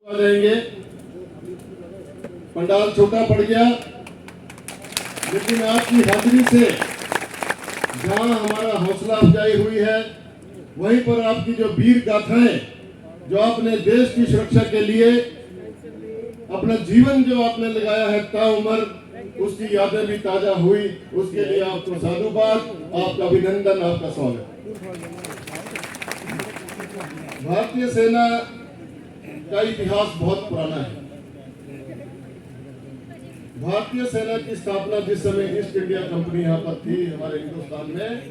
रहेंगे। पंडाल छोटा पड़ गया, लेकिन आपकी हाजिरी से जहां हमारा हौसला अफजाई हुई है, वहीं पर आपकी जो वीर गाथाएं, जो आपने देश की सुरक्षा के लिए अपना जीवन जो आपने लगाया है ताउम्र, उसकी यादें भी ताजा हुई। उसके लिए आपको साधुवाद, आपका अभिनंदन, आपका स्वागत। भारतीय सेना का इतिहास बहुत पुराना है। भारतीय सेना की स्थापना जिस समय ईस्ट इंडिया कंपनी यहाँ पर थी हमारे हिंदुस्तान में,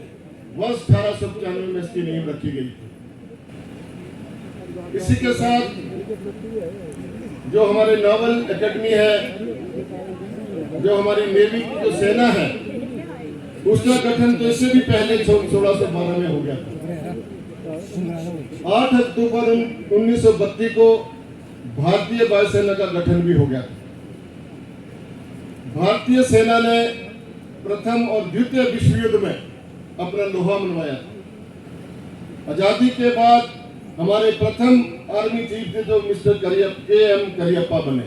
वर्ष 1895 में इसकी नींव रखी गई थी। इसी के साथ जो हमारे नावल एकेडमी है, जो हमारी नेवी की जो सेना है, उसका गठन तो इससे भी पहले 1612 में हो गया था। 8 अक्टूबर 1932 को भारतीय वायुसेना का गठन भी हो गया था। भारतीय सेना ने प्रथम और द्वितीय विश्व युद्ध में अपना लोहा मनवाया था। आजादी के बाद हमारे प्रथम आर्मी चीफ थे जो मिस्टर के.एम. करियप्पा बने।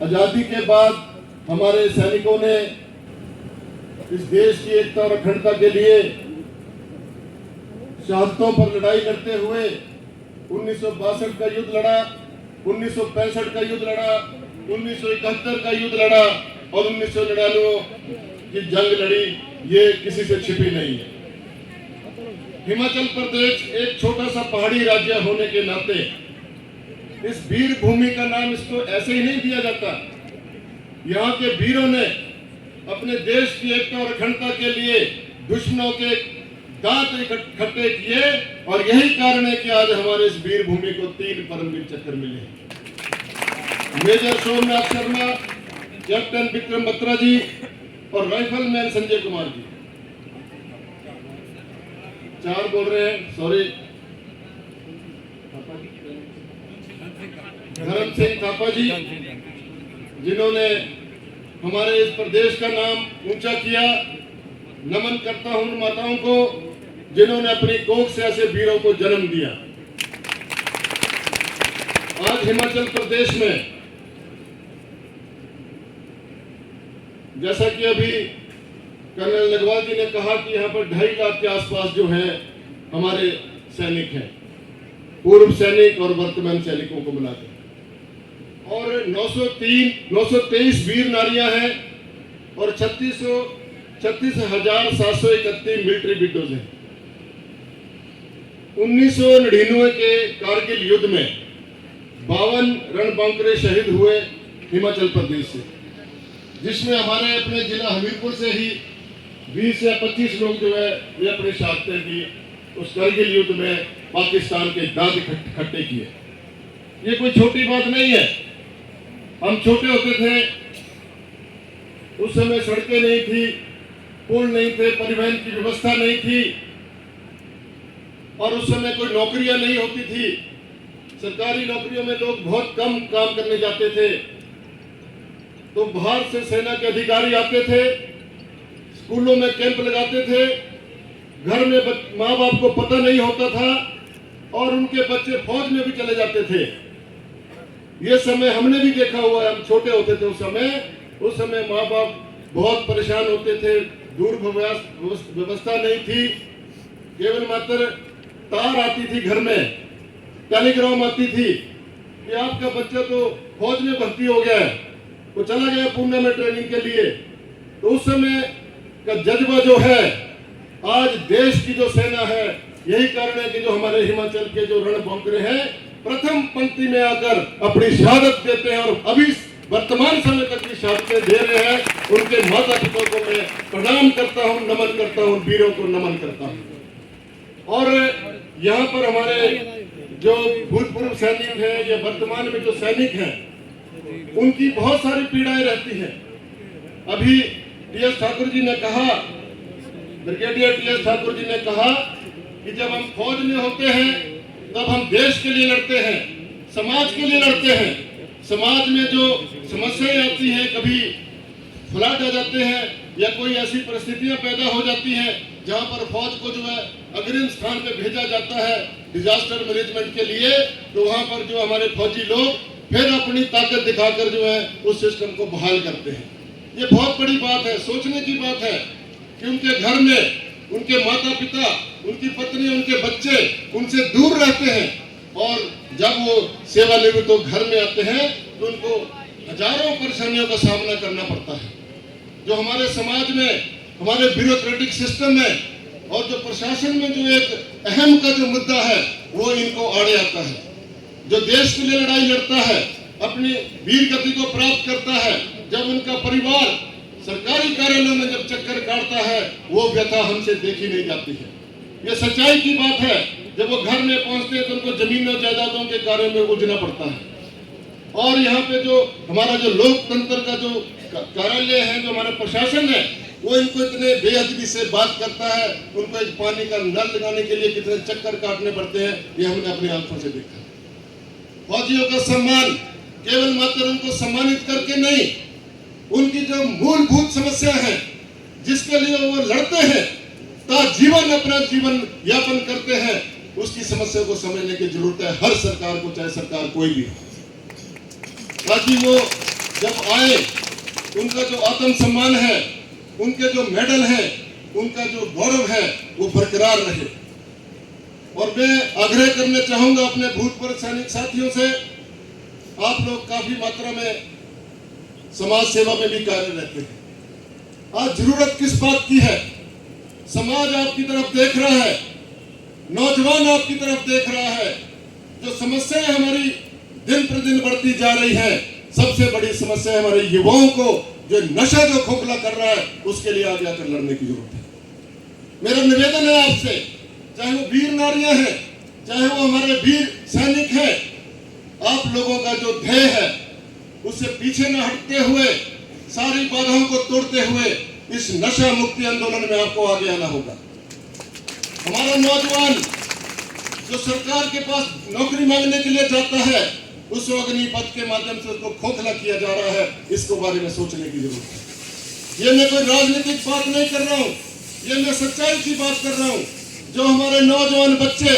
आजादी के बाद हमारे सैनिकों ने इस देश की एकता और अखंडता के लिए शहादतों पर लड़ाई करते हुए 1962 का युद्ध लड़ा, 1965 का युद्ध लड़ा, 1971 का युद्ध लड़ा और 1999 की जंग लड़ी। ये किसी से छिपी नहीं है। हिमाचल प्रदेश एक छोटा सा पहाड़ी राज्य होने के नाते इस वीर भूमि का नाम इसको ऐसे ही नहीं दिया जाता। यहाँ के वीरों ने अपने देश की एकता और अखंडता के लिए दुश्मनों के दांत इकट्ठे किए और यही कारण है कि आज हमारे इस वीर भूमि को 3 परमवीर चक्र मिले हैं। मेजर सोमनाथ शर्मा, कैप्टन विक्रम बत्रा जी और राइफलमैन संजय कुमार जी। 4 बोल रहे हैं, सॉरी। धर्म सिंह थापा जी, जिन्होंने हमारे इस प्रदेश का नाम ऊंचा किया। नमन करता हूं उन माताओं को जिन्होंने अपनी कोख से ऐसे वीरों को जन्म दिया। आज हिमाचल प्रदेश में जैसा कि अभी कर्नल लगवाल जी ने कहा कि यहाँ पर 2.5 लाख के आसपास जो है हमारे सैनिक हैं, पूर्व सैनिक और वर्तमान सैनिकों को मिलाकर, और 923 वीर नारियां हैं और 36,731 मिलिट्री विडोज हैं। 1999 के कारगिल युद्ध में 52 रणबांकुरे शहीद हुए हिमाचल प्रदेश से, जिसमें हमारे अपने जिला हमीरपुर से ही 20 या 25 लोग जो है ये अपनी शहादतें दी उस कारगिल युद्ध में, पाकिस्तान के दांत इकट्ठे किए। ये कोई छोटी बात नहीं है। हम छोटे होते थे, उस समय सड़कें नहीं थी, पुल नहीं थे, परिवहन की व्यवस्था नहीं थी और उस समय कोई नौकरियां नहीं होती थी। सरकारी नौकरियों में लोग बहुत कम काम करने जाते थे, तो बाहर से सेना के अधिकारी आते थे, स्कूलों में कैंप लगाते थे, घर में माँ बाप को पता नहीं होता था और उनके बच्चे फौज में भी चले जाते थे। ये समय हमने भी देखा हुआ है। हम छोटे होते थे उस समय माँ बाप बहुत परेशान होते थे। दूरभाष व्यवस्था नहीं थी, केवल मात्र तार आती थी घर में, टेलीग्राम आती थी कि आपका बच्चा तो फौज में भर्ती हो गया है, वो चला गया पुणे में ट्रेनिंग के लिए। तो उस समय का जज्बा जो है, आज देश की जो सेना है, यही कारण है कि जो हमारे हिमाचल के जो रणबांकुरे हैं प्रथम पंक्ति में आकर अपनी शहादत देते हैं और अभी वर्तमान समय तक की शहादतें दे रहे हैं। उनके माता पिता को मैं प्रणाम करता हूं, नमन करता हूं, वीरों को नमन करता हूं। और यहाँ पर हमारे जो भूतपूर्व सैनिक हैं या वर्तमान में जो सैनिक हैं, उनकी बहुत सारी पीड़ाएं रहती हैं। अभी टी.एस. ठाकुर जी ने कहा, ब्रिगेडियर टी.एस. ठाकुर जी ने कहा कि जब हम फौज में होते हैं तब हम देश के लिए लड़ते हैं, समाज के लिए लड़ते हैं। समाज में जो समस्याएं आती हैं, कभी फ्लड आ जाते हैं या कोई ऐसी परिस्थितियां पैदा हो जाती हैं जहां पर फौज को जो है अग्रिम स्थान पे भेजा जाता है, डिजास्टर मैनेजमेंट के लिए, तो वहां पर जो हमारे फौजी लोग फिर अपनी ताकत दिखाकर जो है उस सिस्टम को बहाल करते हैं। ये बहुत बड़ी बात है, सोचने की बात है कि उनके घर में उनके माता पिता, उनकी पत्नी, उनके बच्चे उनसे दूर रहते हैं और जब वो सेवानिवृत्त तो घर में आते हैं तो उनको हजारों परेशानियों का सामना करना पड़ता है। जो हमारे समाज में, हमारे ब्यूरोक्रेटिक सिस्टम में और जो प्रशासन में जो एक अहम का जो मुद्दा है वो इनको आड़े आता है। जो देश के लिए लड़ाई लड़ता है, अपनी वीर गति को प्राप्त करता है, जब उनका परिवार सरकारी कार्यालयों में जब चक्कर काटता है, वो व्यथा हमसे देखी नहीं जाती है। ये सच्चाई की बात है। जब वो घर में पहुंचते हैं तो उनको जमीन और जायदादों के कार्यों में उलझना पड़ता है। और यहाँ पे जो हमारा जो लोकतंत्र का जो कार्यालय है, जो हमारा प्रशासन है, वो इनको इतने बेअदबी से बात करता है। उनको एक पानी का नल लगाने के लिए कितने चक्कर काटने पड़ते हैं, ये हमने अपनी आंखों से देखा। फौजियों का सम्मान केवल मात्र उनको सम्मानित करके नहीं, उनकी जो मूलभूत समस्या है जिसके लिए वो लड़ते हैं, जीवन अपना जीवन यापन करते हैं, उसकी समस्या को समझने की जरूरत है हर सरकार को, चाहे सरकार कोई भी हो, ताकि वो जब आए उनका जो आत्म सम्मान है, उनके जो मेडल है, उनका जो गौरव है वो बरकरार रहे। और मैं आग्रह करना चाहूंगा अपने भूतपूर्व सैनिक साथियों से, आप लोग काफी मात्रा में समाज सेवा में भी कार्य रहते हैं। आज जरूरत किस बात की है? समाज आपकी तरफ देख रहा है, नौजवान आपकी तरफ देख रहा है। जो समस्याएं हमारी दिन प्रतिदिन बढ़ती जा रही है, सबसे बड़ी समस्या हमारे युवाओं को जो नशा जो खोखला कर रहा है, उसके लिए आगे आकर लड़ने की जरूरत है। मेरा निवेदन है आपसे, चाहे वो वीर नारियां हैं, चाहे वो हमारे वीर सैनिक हैं, आप लोगों का जो ध्येय है उससे पीछे न हटते हुए, सारी बाधाओं को तोड़ते हुए इस नशा मुक्ति आंदोलन में आपको आगे आना होगा। हमारा नौजवान जो सरकार के पास नौकरी मांगने के लिए जाता है, उस अग्निपथ के माध्यम से उसको खोखला किया जा रहा है, इसको बारे में सोचने की जरूरत है। ये मैं कोई राजनीतिक बात नहीं कर रहा हूं, ये मैं सच्चाई की बात कर रहा हूं। जो हमारे नौजवान बच्चे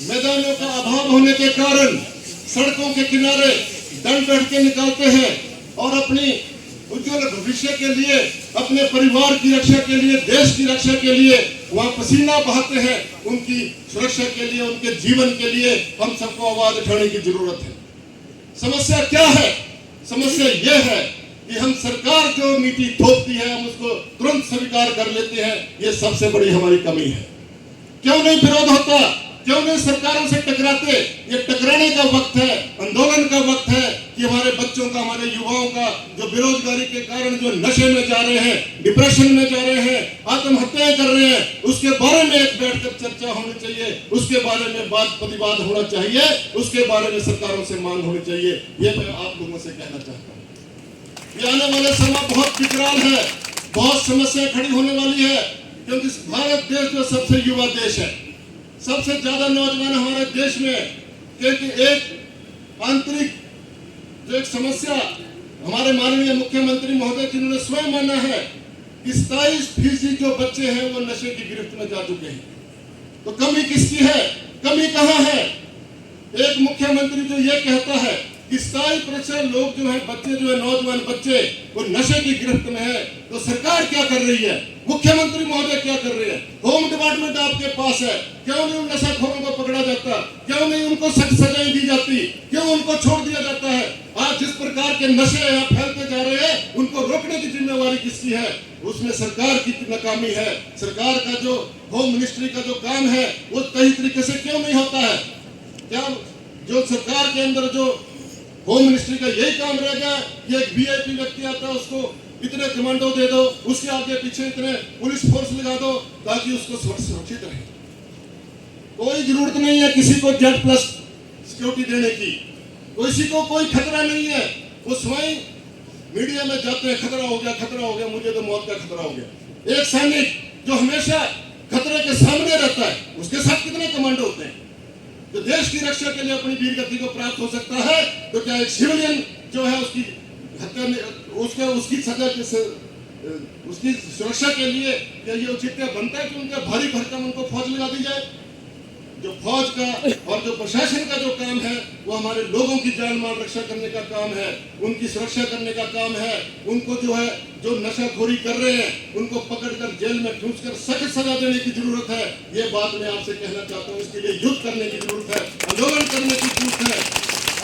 मैदानों का अभाव होने के कारण सड़कों के किनारे दंड बैठ के निकालते हैं और अपनी उज्जवल भविष्य के लिए, अपने परिवार की रक्षा के लिए, देश की रक्षा के लिए वहां पसीना बहाते हैं, उनकी सुरक्षा के लिए, उनके जीवन के लिए हम सबको आवाज उठाने की जरूरत है। समस्या क्या है? समस्या यह है कि हम सरकार जो नीति थोपती है, हम उसको तुरंत स्वीकार कर लेते हैं। ये सबसे बड़ी हमारी कमी है। क्यों नहीं विरोध होता? क्यों नहीं सरकारों से टकराते? ये टकराने का वक्त है, आंदोलन का वक्त है कि हमारे बच्चों का, हमारे युवाओं का जो बेरोजगारी के कारण जो नशे में जा रहे हैं, डिप्रेशन में जा रहे हैं, आत्महत्याएं कर रहे हैं, उसके बारे में एक बैठकर चर्चा होनी चाहिए, उसके बारे में बात प्रतिवाद होना चाहिए, उसके बारे में सरकारों से मांग होनी चाहिए। ये मैं आप लोगों से कहना चाहता हूँ। ये आने वाला समय बहुत विकराल है, बहुत समस्या खड़ी होने वाली है, क्योंकि भारत देश जो सबसे युवा देश है, सबसे ज्यादा नौजवान हमारे देश में, क्योंकि एक आंतरिक जो एक समस्या हमारे माननीय मुख्यमंत्री महोदय जिन्होंने स्वयं माना है कि 27% जो बच्चे हैं वो नशे की गिरफ्त में जा चुके हैं। तो कमी किसकी है? कमी कहाँ है? एक मुख्यमंत्री जो ये कहता है कि 27% लोग जो है, बच्चे जो है, नौजवान बच्चे वो नशे की गिरफ्त में है, तो सरकार क्या कर रही है? मुख्यमंत्री महोदय क्या कर रहे हैं? होम डिपार्टमेंट आपके पास है, क्यों नहीं उन नशाखोरों को पकड़ा जाता? क्यों नहीं उनको सख्त सजाएं दी जाती? क्यों उनको छोड़ दिया जाता है? आज जिस प्रकार के नशे यहाँ फैलते जा रहे हैं, उनको रोकने की जिम्मेवारी किसकी है? उसमें सरकार की नाकामी है। सरकार का जो होम मिनिस्ट्री का जो काम है वो सही तरीके से क्यों नहीं होता है? क्या जो सरकार के अंदर जो होम मिनिस्ट्री का यही काम रह गया कि एक वीआईपी व्यक्ति आता है, उसको इतने कमांडो दे दो, उसके आगे पीछे इतने पुलिस फोर्स लगा दो ताकि उसको सुरक्षित रहे। कोई जरूरत नहीं है किसी को जेड प्लस सिक्योरिटी देने की, किसी को कोई खतरा नहीं है। वो स्वयं मीडिया में जाते हैं, खतरा हो गया, खतरा हो गया, मुझे तो मौत का खतरा हो गया। एक सैनिक जो हमेशा खतरे के सामने रहता है, उसके साथ कितने कमांडो होते हैं? जो देश की रक्षा के लिए अपनी वीर गति को प्राप्त हो सकता है, तो क्या एक सिविलियन जो है उसकी हत्या, उसकी सजा, उसकी सुरक्षा के लिए क्या ये उचित बनता है कि उनके भारी भरकम उनको फौज लगा दी जाए? जो फौज का और जो प्रशासन का जो काम है वो हमारे लोगों की जान माल रक्षा करने का काम है, उनकी सुरक्षा करने का काम है। उनको जो है जो नशाखोरी कर रहे हैं उनको पकड़कर जेल में ठूंसकर सख्त सजा देने की जरूरत है। ये बात मैं आपसे कहना चाहता हूँ। इसके लिए युद्ध करने की जरूरत है, आंदोलन करने की जरूरत है।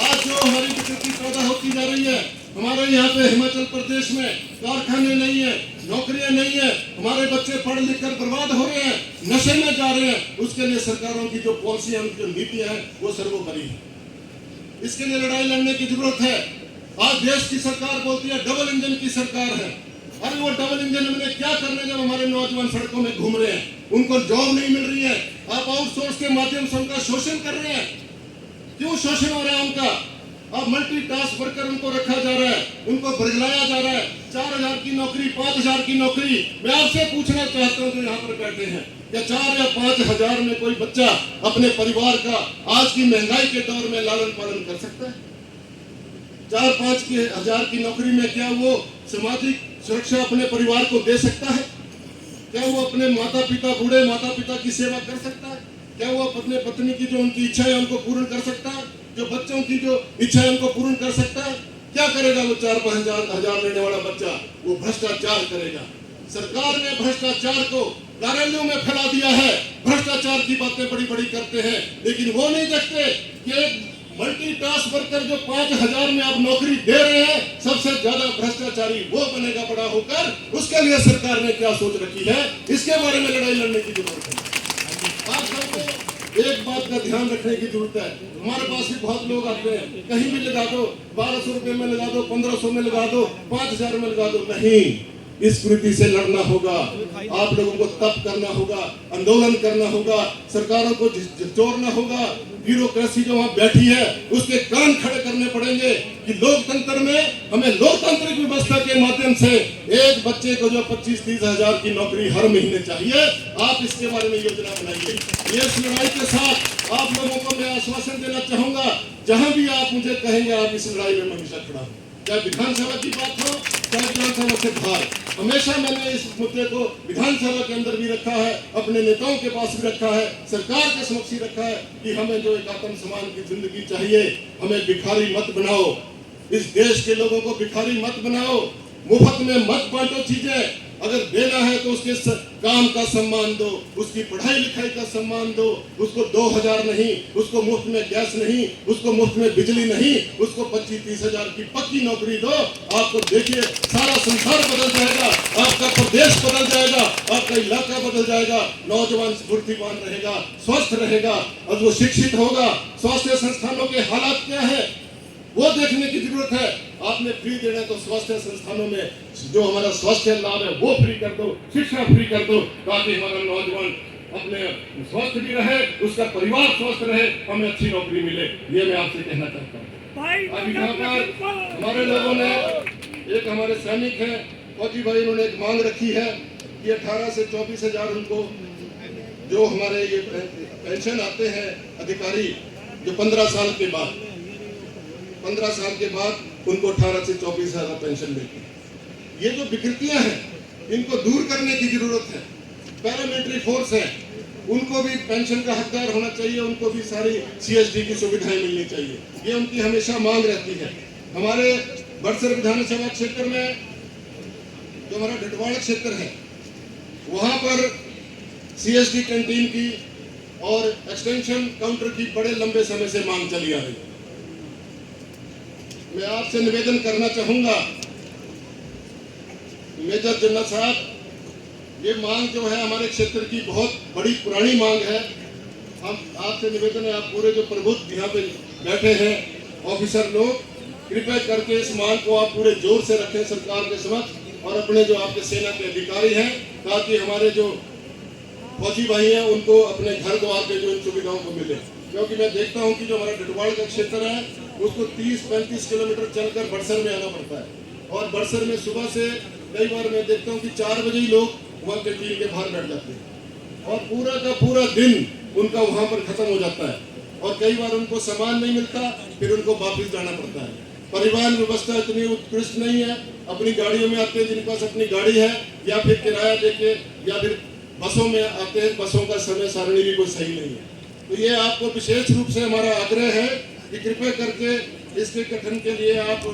आज जो हमारी विकृति पैदा होती जा रही है, हमारे यहाँ पे हिमाचल प्रदेश में कारखाने नहीं है, नौकरियां नहीं है, हमारे बच्चे पढ़ लिख कर बर्बाद हो रहे हैं, नशे में जा रहे हैं। उसके लिए सरकारों की जो पॉलिसियां, उनकी जो नीतियां हैं वो सर्वोपरि है। इसके लिए लड़ाई लड़ने की जरूरत है। आज देश की सरकार बोलती है डबल इंजन की सरकार है। अरे वो डबल इंजन हमने क्या करने जब हमारे नौजवान सड़कों में घूम रहे हैं, उनको जॉब नहीं मिल रही है। आप आउटसोर्स के माध्यम से उनका शोषण कर रहे हैं। क्यों शोषण हो रहा है उनका? अब मल्टीटास्क वर्कर उनको रखा जा रहा है, उनको बरगलाया जा रहा है। 4000 की नौकरी, 5000 की नौकरी। मैं आपसे पूछना चाहता हूं जो यहाँ पर बैठे हैं, क्या 4 या 5000 में कोई बच्चा अपने परिवार का आज की महंगाई के दौर में लालन पालन कर सकता है? 4-5 हजार की नौकरी में क्या वो सामाजिक सुरक्षा अपने परिवार को दे सकता है? क्या वो अपने माता पिता, बूढ़े माता पिता की सेवा कर सकता है? क्या वो अपने पत्नी की जो उनकी इच्छा है उनको पूर्ण कर सकता है? जो बच्चों की जो इच्छा है उनको पूर्ण कर सकता है? क्या करेगा वो 4-5 हजार लेने वाला बच्चा? वो भ्रष्टाचार करेगा। सरकार ने भ्रष्टाचार को कार्यालयों में फैला दिया है। भ्रष्टाचार की बातें बड़ी बड़ी करते हैं, लेकिन वो नहीं देखते कि मल्टीटास्क वर्कर जो 5000 में आप नौकरी दे रहे हैं, सबसे ज्यादा भ्रष्टाचारी वो बनेगा बड़ा होकर। उसके लिए सरकार ने क्या सोच रखी है, इसके बारे में लड़ाई लड़ने की जरूरत है। आप सबको एक बात का ध्यान रखने की जरूरत है। हमारे पास भी बहुत लोग आते हैं, कहीं भी लगा दो, 1200 रुपए में लगा दो, 1500 में लगा दो, 5000 में लगा दो। नहीं, इस कुरीति से लड़ना होगा। आप लोगों को तप करना होगा, आंदोलन करना होगा, सरकारों को झिझोड़ना होगा। ब्यूरोक्रेसी जो वहां बैठी है उसके कान खड़े करने पड़ेंगे कि लोकतंत्र में हमें लोकतांत्रिक व्यवस्था के माध्यम से एक बच्चे को जो 25-30 हजार की नौकरी हर महीने चाहिए, आप इसके बारे में योजना बनाइए। इस लड़ाई के साथ आप लोगों को मैं आश्वासन देना चाहूंगा, जहां भी आप मुझे कहेंगे आप इस लड़ाई में हमेशा खड़ा हूं। चाहे विधानसभा की बात हो, चाहे विधानसभा से बाहर, हमेशा मैंने इस मुद्दे को विधानसभा के अंदर भी रखा है, अपने नेताओं के पास भी रखा है, सरकार के समक्ष ही रखा है कि हमें जो एक आत्मसम्मान की जिंदगी चाहिए, हमें भिखारी मत बनाओ। इस देश के लोगों को भिखारी मत बनाओ। मुफ्त में मत बांटो चीजें। अगर देना है तो उसके काम का सम्मान दो, उसकी पढ़ाई लिखाई का सम्मान दो। उसको 2000 नहीं, उसको मुफ्त में गैस नहीं, उसको मुफ्त में बिजली नहीं, उसको 25-30 हजार की पक्की नौकरी दो। आपको देखिए सारा संसार बदल जाएगा, आपका प्रदेश बदल जाएगा, आपका इलाका बदल जाएगा। नौजवान स्फूर्तिवान रहेगा, स्वस्थ रहेगा और वो शिक्षित होगा। स्वास्थ्य संस्थानों के हालात क्या है वो देखने की जरूरत है। आपने फ्री देना तो स्वास्थ्य संस्थानों में जो हमारा स्वास्थ्य लाभ है वो फ्री कर दो, शिक्षा फ्री कर दो, ताकि हमारा नौजवान अपने स्वस्थ भी रहे, उसका परिवार स्वस्थ रहे, हमें अच्छी नौकरी मिले। ये मैं आपसे कहना चाहता हूँ। अभी यहाँ पर हमारे लोगों ने, एक हमारे सैनिक हैं फौजी भाई, उन्होंने एक मांग रखी है कि 18 से 24 हजार उनको जो हमारे ये पेंशन आते हैं अधिकारी, जो 15 साल के बाद 15 साल के बाद उनको 18 से 24 हजार पेंशन मिलती है। ये जो विकृतियां हैं इनको दूर करने की जरूरत है। पैरामिलिट्री फोर्स है, उनको भी पेंशन का हकदार होना चाहिए, उनको भी सारी CSD की सुविधाएं मिलनी चाहिए। ये उनकी हमेशा मांग रहती है। हमारे बड़सर विधानसभा क्षेत्र में जो हमारा डडवाड़ा क्षेत्र है, वहां पर CSD कैंटीन की और एक्सटेंशन काउंटर की बड़े लंबे समय से मांग चली आ रही है। मैं आपसे निवेदन करना चाहूंगा मेजर जनरल साहब, ये मांग जो है हमारे क्षेत्र की बहुत बड़ी पुरानी मांग है। हम आपसे निवेदन है, आप पूरे जो प्रबुद्ध यहाँ पे बैठे हैं ऑफिसर लोग, कृपया करके इस मांग को आप पूरे जोर से रखें सरकार के समक्ष, और अपने जो आपके सेना के अधिकारी हैं, ताकि हमारे जो फौजी भाई हैं उनको अपने घर द्वार पे जो इन सुविधाओं को मिले। क्योंकि मैं देखता हूं कि जो हमारा डडवाड़ का क्षेत्र है उसको 30-35 किलोमीटर चलकर बड़सर में आना पड़ता है, और बड़सर में सुबह से कई बार मैं देखता हूं कि 4 बजे ही लोग वहाँ कैंटीन के बाहर बैठ जाते हैं, और पूरा का पूरा दिन उनका वहाँ पर खत्म हो जाता है, और कई बार उनको सामान नहीं मिलता, फिर उनको वापिस जाना पड़ता है। परिवहन व्यवस्था इतनी उत्कृष्ट नहीं है। अपनी गाड़ियों में आते हैं जिनके पास अपनी गाड़ी है, या फिर किराया देके, या फिर बसों में आते हैं। बसों का समय सारणी भी कोई सही नहीं है। तो ये आपको विशेष रूप से हमारा आग्रह है कि कृपया करके इसके गठन के लिए आप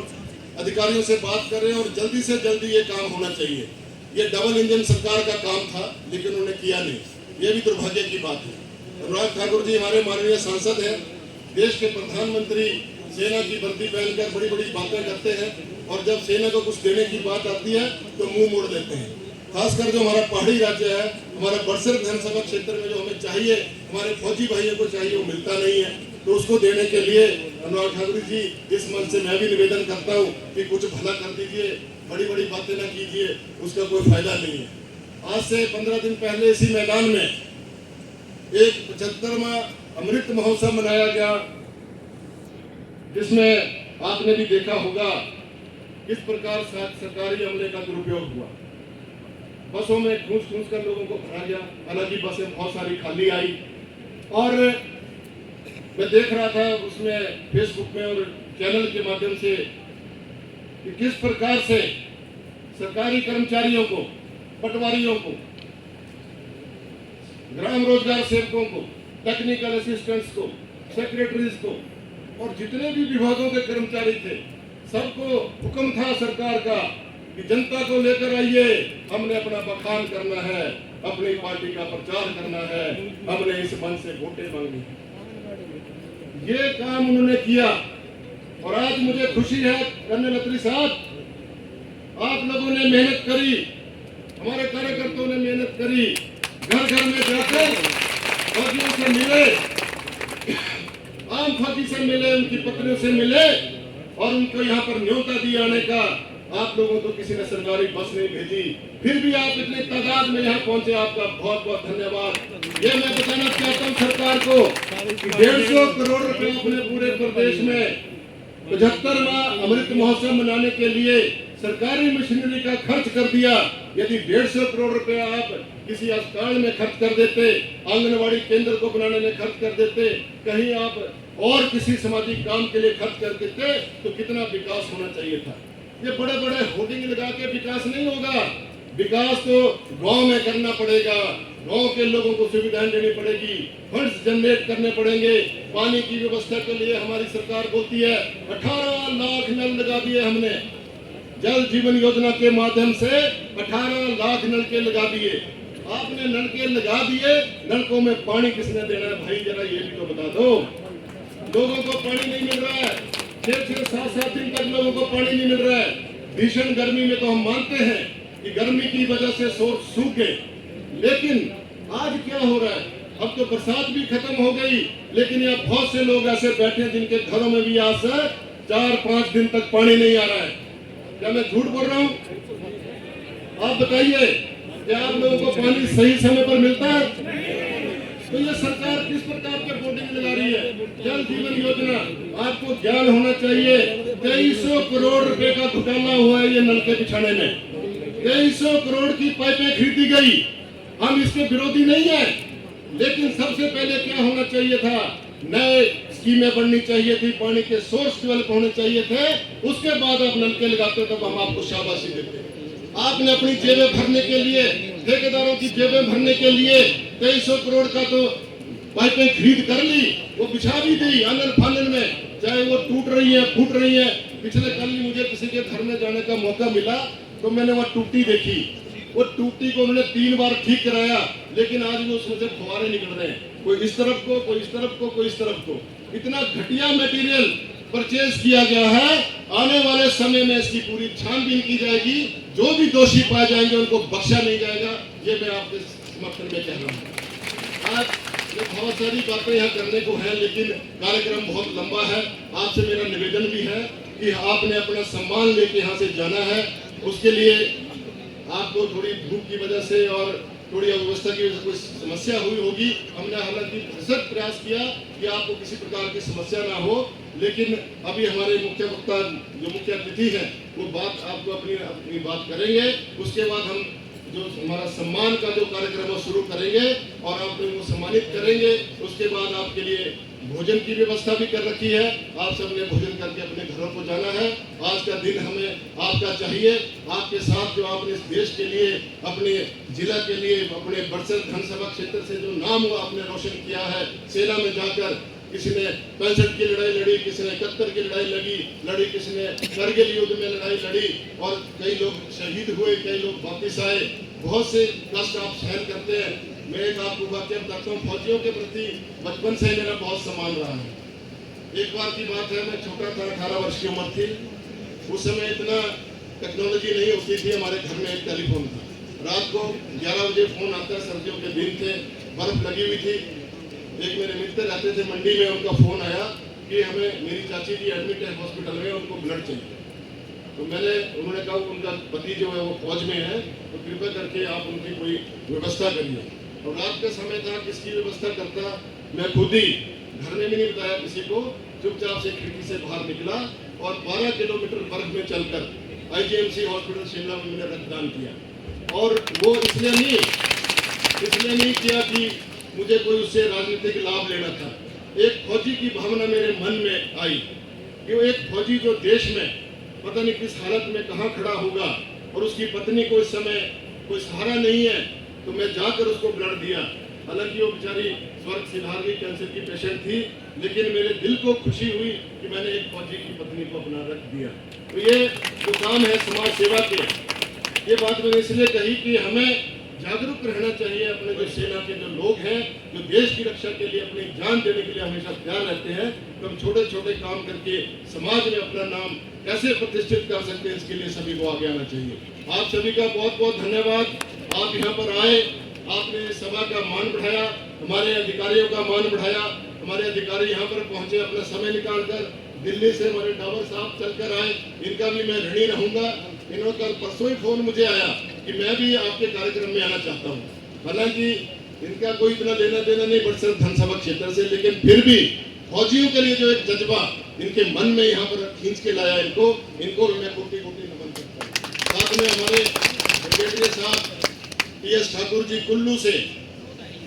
अधिकारियों से बात करें और जल्दी से जल्दी ये काम होना चाहिए। ये डबल इंजन सरकार का काम था लेकिन उन्होंने किया नहीं, ये भी दुर्भाग्य की बात है। अनुराग ठाकुर जी हमारे माननीय सांसद हैं, देश के प्रधानमंत्री सेना की वर्दी पहनकर बड़ी बड़ी बातें करते हैं और जब सेना को कुछ देने की बात आती है तो मुंह मोड़ देते हैं। खासकर जो हमारा पहाड़ी राज्य है, हमारा बड़सर विधानसभा क्षेत्र में जो हमें चाहिए, हमारे फौजी भाइयों को चाहिए, वो मिलता नहीं है। तो उसको देने के लिए अनुराग ठाकुर जी इस मंच से मैं भी निवेदन करता हूँ कि कुछ भला कर दीजिए, बड़ी बड़ी बातें ना कीजिए, उसका कोई फायदा नहीं है। आज से 15 दिन पहले इसी मैदान में एक 75वां अमृत महोत्सव मनाया गया, जिसमें आपने भी देखा होगा किस प्रकार सरकारी अमले का दुरुपयोग हुआ। बसों में ठूस कर लोगों को भरा गया, हालांकि बसें बहुत सारी खाली आई। और मैं देख रहा था उसमें फेसबुक में और चैनल के माध्यम से कि किस प्रकार से सरकारी कर्मचारियों को, पटवारियों को, ग्राम रोजगार सेवकों को, टेक्निकल असिस्टेंट्स को, सेक्रेटरीज को और जितने भी विभागों के कर्मचारी थे, सबको हुक्म था सरकार का कि जनता को लेकर आइए, हमने अपना बखान करना है, अपनी पार्टी का प्रचार करना है, हमने इस मंच से वोटें मांगनी है। ये काम उन्होंने किया और आज मुझे खुशी है कर्नल अत्री साहब, आप लोगों ने मेहनत करी, हमारे कार्यकर्ताओं ने मेहनत करी, घर घर में जाकर फौजियों से मिले, आम फौजी से मिले, उनकी पत्नियों से मिले और उनको यहाँ पर न्योता दिया आने का। आप लोगों को किसी ने सरकारी बस नहीं भेजी, फिर भी आप इतनी तादाद में यहाँ पहुंचे, आपका बहुत बहुत धन्यवाद। ये मैं बताना चाहता हूँ सरकार को कि 150 करोड़ रुपए अपने पूरे प्रदेश में 75वां अमृत महोत्सव मनाने के लिए सरकारी मशीनरी का खर्च कर दिया। यदि 150 करोड़ रुपए आप किसी अस्पताल में खर्च कर देते, आंगनबाड़ी केंद्र को बनाने में खर्च कर देते, कहीं आप और किसी सामाजिक काम के लिए खर्च कर देते, तो कितना विकास होना चाहिए था। ये बड़े बड़े होर्डिंग लगा के विकास नहीं होगा, विकास तो गांव में करना पड़ेगा, गांव के लोगों को सुविधाएं देनी पड़ेगी, फंड्स जनरेट करने पड़ेंगे। पानी की व्यवस्था के लिए हमारी सरकार बोलती है 18 लाख नल लगा दिए हमने, जल जीवन योजना के माध्यम से 18 लाख नलके लगा दिए। आपने नलके लगा दिए, नलकों में पानी किसने देना है भाई, जरा ये भी तो बता दो। लोगों को पानी नहीं मिल रहा है, 6-6, 7-7 दिन तक लोगों को पानी नहीं मिल रहा है। भीषण गर्मी में तो हम मानते हैं कि गर्मी की वजह से सोर्स सूख गए, लेकिन आज क्या हो रहा है, अब तो बरसात भी खत्म हो गई, लेकिन यहाँ बहुत से लोग ऐसे बैठे हैं जिनके घरों में भी आज से 4-5 दिन तक पानी नहीं आ रहा है। क्या मैं झूठ बोल रहा हूँ? आप बताइए, क्या आप लोगों को पानी सही समय पर मिलता है? तो ये सरकार किस प्रकार के बोर्डिंग लगा रही है? जल जीवन योजना, आपको ज्ञान होना चाहिए, 2300 करोड़ रुपए का घोटाला हुआ है ये नलके बिछाने में। 2300 करोड़ की पाइपें खरीदी गई। हम इसके विरोधी नहीं है, लेकिन सबसे पहले क्या होना चाहिए था, नए स्कीमें बननी चाहिए थी, पानी के सोर्स डेवलप होने चाहिए थे, उसके बाद आप नलके लगाते तब हम आपको शाबाशी देते। आपने अपनी जेबें भरने के लिए, ठेकेदारों की जेबें भरने के लिए 2300 करोड़ का तो पाइपें खरीद कर ली, वो बिछा भी दी आंगन फानन में, चाहे वो टूट रही है, फूट रही है। पिछले कल ही मुझे किसी के घर में जाने का मौका मिला तो मैंने वहाँ टूटी देखी। वो टूटी को उन्होंने 3 बार ठीक कराया, लेकिन आज भी उसमें से फुहारे निकल रहे हैं, कोई इस तरफ को, कोई इस तरफ को, कोई इस तरफ को। इतना घटिया मटेरियल परचेज किया गया है। आने वाले समय में इसकी पूरी छानबीन की जाएगी, जो भी दोषी पाए जाएंगे उनको बख्शा नहीं जाएगा। ये मैं आपके समर्थन में कह रहा हूँ। आज ये बहुत सारी बातें यहाँ करने को है, लेकिन कार्यक्रम बहुत लंबा है। आपसे मेरा निवेदन भी है कि आपने अपना सम्मान लेके यहाँ से जाना है। उसके लिए आपको थोड़ी धूप की वजह से और थोड़ी अव्यवस्था की वजह से कोई समस्या हुई होगी। हमने हालांकि भरसक प्रयास किया कि आपको किसी प्रकार की समस्या ना हो, लेकिन अभी हमारे मुख्य वक्ता जो मुख्य अतिथि हैं वो बात आपको अपनी बात करेंगे। उसके बाद हम जो हमारा सम्मान का जो कार्यक्रम है शुरू करेंगे और आप उनको सम्मानित करेंगे। उसके बाद आपके लिए भोजन की व्यवस्था भी कर रखी है। आप सबने भोजन करके अपने घरों को जाना है। आज का दिन हमें आपका चाहिए। आपके साथ जो आपने इस देश के लिए, अपने जिला के लिए, अपने बड़सर विधानसभा क्षेत्र से जो नाम हुआ आपने रोशन किया है, सेना में जाकर किसी ने 65 की लड़ाई लड़ी, किसी ने 71 की लड़ाई लड़ी, किसी ने करगिल युद्ध में लड़ाई लड़ी और कई लोग शहीद हुए, कई लोग वापिस आए। बहुत से कष्ट आप सहन करते हैं। मैं एक आपको वाक्य बताता हूँ। फौजियों के प्रति बचपन से मेरा बहुत सम्मान रहा है। एक बार की बात है, मैं छोटा था, 18 वर्ष की उम्र थी। उस समय इतना टेक्नोलॉजी नहीं होती थी। हमारे घर में एक टेलीफोन था। रात को 11 बजे फोन आता, सर्दियों के दिन थे, बर्फ लगी हुई थी। एक मेरे मित्र रहते थे मंडी में, उनका फोन आया कि हमें, मेरी चाची जी एडमिट है हॉस्पिटल में, उनको ब्लड चाहिए। तो उन्होंने कहा उनका पति जो है वो फौज में है, तो कृपया करके आप उनकी कोई व्यवस्था करिए। और रात का समय था, किसकी व्यवस्था करता, मैं खुद ही, घर में भी नहीं बताया किसी को, चुपचाप से खिड़की से बाहर निकला और 12 किलोमीटर बर्फ में चलकर IGMC हॉस्पिटल शिमला में मैंने रक्तदान किया। और वो इसलिए नहीं किया कि मुझे कोई उससे राजनीतिक लाभ लेना था। एक फौजी की भावना मेरे मन में आई कि वो एक फौजी जो देश में पता नहीं किस हालत में कहाँ खड़ा होगा और उसकी पत्नी को इस समय कोई सहारा नहीं है, तो मैं जाकर उसको ब्लड दिया। हालांकि वो बेचारी स्वर्ग सिधार गई, कैंसर की पेशेंट थी, लेकिन मेरे दिल को खुशी हुई कि मैंने एक फौजी की पत्नी को अपना रख दिया। तो ये जो काम है समाज सेवा के, ये बात मैंने इसलिए कही कि हमें जागरूक रहना चाहिए। अपने जो सेना के जो लोग हैं, जो देश की रक्षा के लिए अपनी जान देने के लिए हमेशा तैयार रहते हैं, तो हम छोटे छोटे काम करके समाज में अपना नाम कैसे प्रतिष्ठित कर सकते हैं, इसके लिए सभी को आगे आना चाहिए। आप सभी का बहुत बहुत धन्यवाद। आप यहाँ पर आए, आपने सभा का मान बढ़ाया, हमारे अधिकारियों का मान बढ़ाया। हमारे अधिकारी यहाँ पर पहुंचे, अपना समय निकालकर। दिल्ली से हमारे डावर साहब चलकर आए, इनका भी मैं ऋणी रहूंगा। इन्होंने कल परसों ही फोन मुझे आया कि मैं भी आपके कार्यक्रम में आना चाहता हूँ। हालांकि इनका कोई इतना लेना देना नहीं बड़सर विधानसभा क्षेत्र से, लेकिन फिर भी फौजियों के लिए जो एक जज्बा इनके मन में यहाँ पर खींच के लाया, इनको मैं कोटि कोटि नमन करता हूँ। साथ में हमारे ब्रिगेडियर साहब TS ठाकुर जी कुल्लू से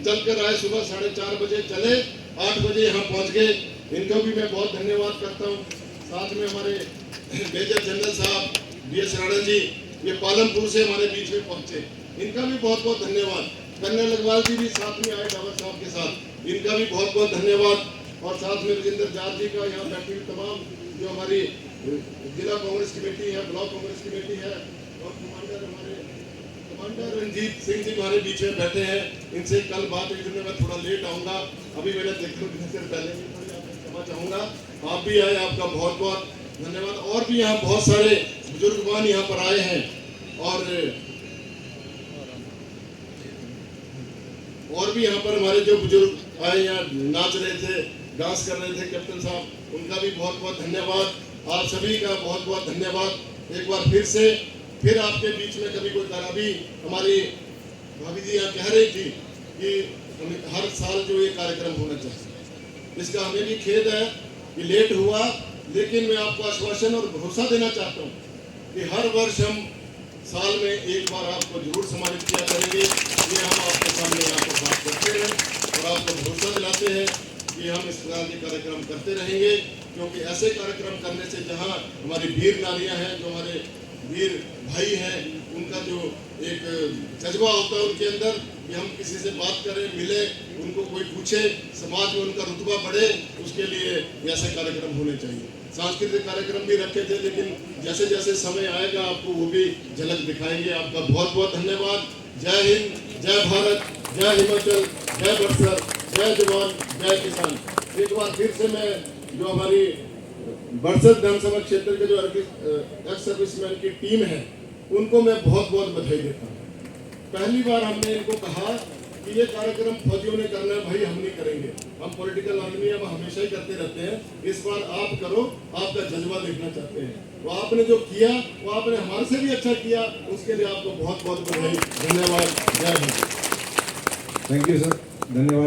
चलकर आए, सुबह 4:30 बजे चले, 8 बजे यहाँ पहुँच गए। इनका भी मैं बहुत धन्यवाद करता हूँ। साथ में हमारे मेजर जनरल साहब BS राणा जी, ये पालमपुर से हमारे बीच में पहुंचे, इनका भी बहुत बहुत धन्यवाद। कर्नल अग्रवाल जी भी साथ में आए डावर साहब के साथ, इनका भी बहुत बहुत धन्यवाद। और साथ में राजेंद्र जाट जी का, यहाँ बैठी हुई तमाम जो हमारी जिला कांग्रेस कमेटी है, ब्लॉक कांग्रेस कमेटी है, और कमांडर रंजीत सिंह जी हमारे बीच में बैठे हैं। इनसे कल बात हुई थी, मैं थोड़ा लेट आऊँगा, अभी मैंने देखने से पहले क्षमा चाहूँगा। आप भी आए, आपका बहुत बहुत धन्यवाद। और भी यहाँ बहुत सारे बुजुर्गवान यहाँ पर आए हैं, और भी यहाँ पर हमारे जो बुजुर्ग आए, यहाँ नाच रहे थे, डांस कर रहे थे, कैप्टन साहब, उनका भी बहुत बहुत धन्यवाद। आप सभी का बहुत बहुत धन्यवाद एक बार फिर से। फिर आपके बीच में कभी कोई अभी हमारी भाभी जी यहाँ कह रही थी कि हर साल जो ये कार्यक्रम होना चाहिए, इसका हमें भी खेद है कि लेट हुआ, लेकिन मैं आपको आश्वासन और भरोसा देना चाहता हूँ कि हर वर्ष हम साल में एक बार आपको जरूर सम्मानित किया करेंगे। ये हम आपके सामने यहाँ पर बात करते हैं और आपको भरोसा दिलाते हैं कि हम इस प्रकार के कार्यक्रम करते रहेंगे, क्योंकि ऐसे कार्यक्रम करने से जहाँ हमारी वीर नारियाँ हैं, जो हमारे वीर भाई हैं, उनका जो एक जज्बा होता है उनके अंदर कि हम किसी से बात करें, मिले, उनको कोई पूछे, समाज में उनका रुतबा बढ़े, उसके लिए ऐसे कार्यक्रम होने चाहिए। सांस्कृतिक कार्यक्रम भी रखे थे, लेकिन जैसे जैसे समय आएगा आपको वो भी झलक दिखाएंगे। आपका बहुत बहुत धन्यवाद। जय हिंद, जय भारत, जय हिमाचल, जय बड़सर, जय जवान, जय किसान। एक बार फिर से मैं जो हमारी बड़सर विधानसभा क्षेत्र के जो एक्स सर्विसमैन की टीम है, उनको मैं बहुत बहुत बधाई देता हूँ। पहली बार हमने इनको कहा कि ये कार्यक्रम फौजियों ने करना है, भाई हम नहीं करेंगे, हम पॉलिटिकल आदमी हम हमेशा ही करते रहते हैं, इस बार आप करो, आपका जज्बा देखना चाहते हैं। तो आपने जो किया वो आपने हमारे से भी अच्छा किया, उसके लिए आपको बहुत बहुत बधाई, धन्यवाद। जय हिंद। थैंक यू सर, धन्यवाद।